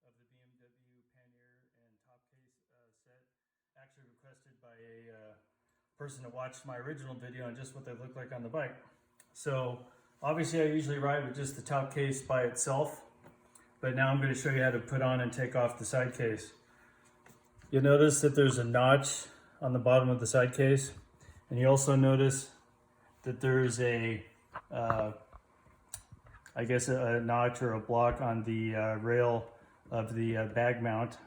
of the BMW Pannier and Topcase set, actually requested by a person that watched my original video on just what they look like on the bike. So obviously I usually ride with just the top case by itself, but now I'm going to show you how to put on and take off the side case. You'll notice that there's a notch on the bottom of the side case, and you also notice that there's a I guess a notch or a block on the rail of the bag mount.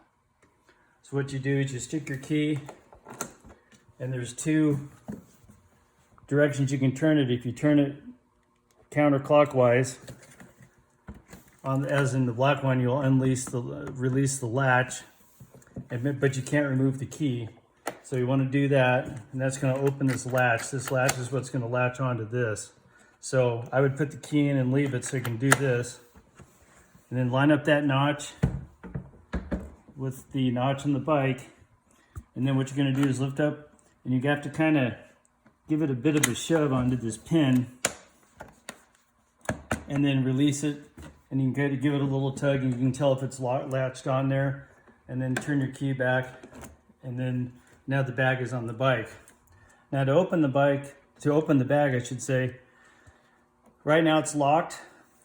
So what you do is you stick your key, and there's two directions you can turn it. If you turn it counterclockwise, as in the black one, you'll release the latch, but you can't remove the key. So you want to do that, and that's going to open this latch. This latch is what's going to latch onto this. So I would put the key in and leave it so you can do this. And then line up that notch with the notch on the bike. And then what you're going to do is lift up, and you have to kind of give it a bit of a shove onto this pin, and then release it. And you can kind of give it a little tug, and you can tell if it's latched on there. And then turn your key back, and then now the bag is on the bike. Now to open the bag, I should say, right now it's locked,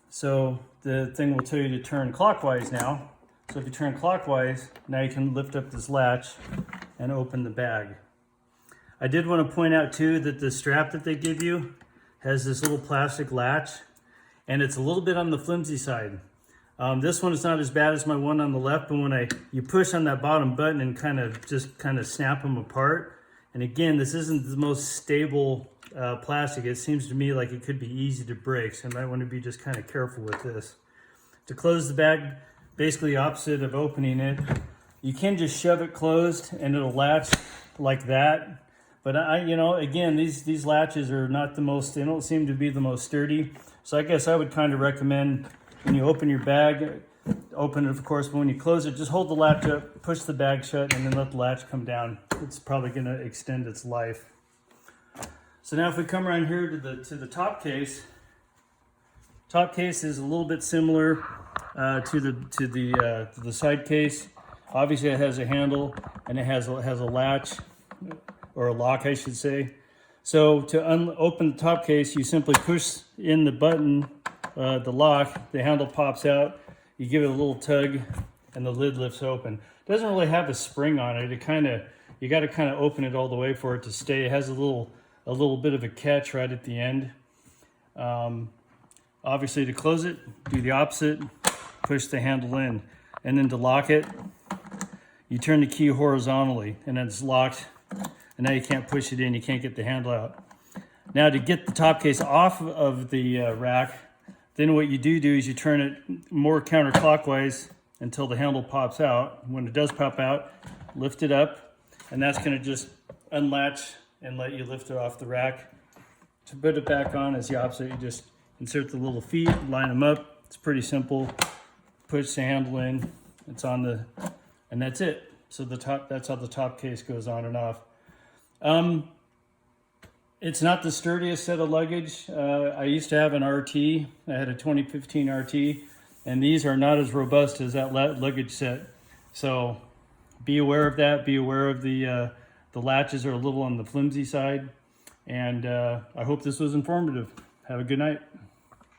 so the thing will tell you to turn clockwise now. So if you turn clockwise, now you can lift up this latch and open the bag. I did want to point out too that the strap that they give you has this little plastic latch, and it's a little bit on the flimsy side. This one is not as bad as my one on the left, but when you push on that bottom button and kind of snap them apart. And again, this isn't the most stable plastic. It seems to me like it could be easy to break, so you might want to be just kind of careful with this. To close the bag, basically opposite of opening it, you can just shove it closed and it'll latch like that. But again, these latches are not the most, they don't seem to be the most sturdy. So I guess I would kind of recommend, when you open your bag, open it of course, but when you close it, just hold the latch up, push the bag shut, and then let the latch come down. It's probably going to extend its life. So now if we come around here to the top case is a little bit similar to the side case. Obviously it has a handle, and it has a latch, or a lock I should say. So to open the top case, you simply push in the button, the lock, the handle pops out, you give it a little tug, and the lid lifts open. It doesn't really have a spring on it. You got to kind of open it all the way for it to stay. It has a little bit of a catch right at the end. Obviously to close it, do the opposite, push the handle in. And then to lock it, you turn the key horizontally, and then it's locked, and now you can't push it in, you can't get the handle out. Now to get the top case off of the rack, then what you do is you turn it more counterclockwise until the handle pops out. When it does pop out, lift it up, and that's going to just unlatch and let you lift it off the rack. To put it back on is the opposite. You just insert the little feet, line them up. It's pretty simple. Push the handle in, it's on and that's it. So that's how the top case goes on and off. It's not the sturdiest set of luggage. I used to have an RT. I had a 2015 RT, and these are not as robust as that luggage set. So be aware of that. Be aware of the latches are a little on the flimsy side. And I hope this was informative. Have a good night.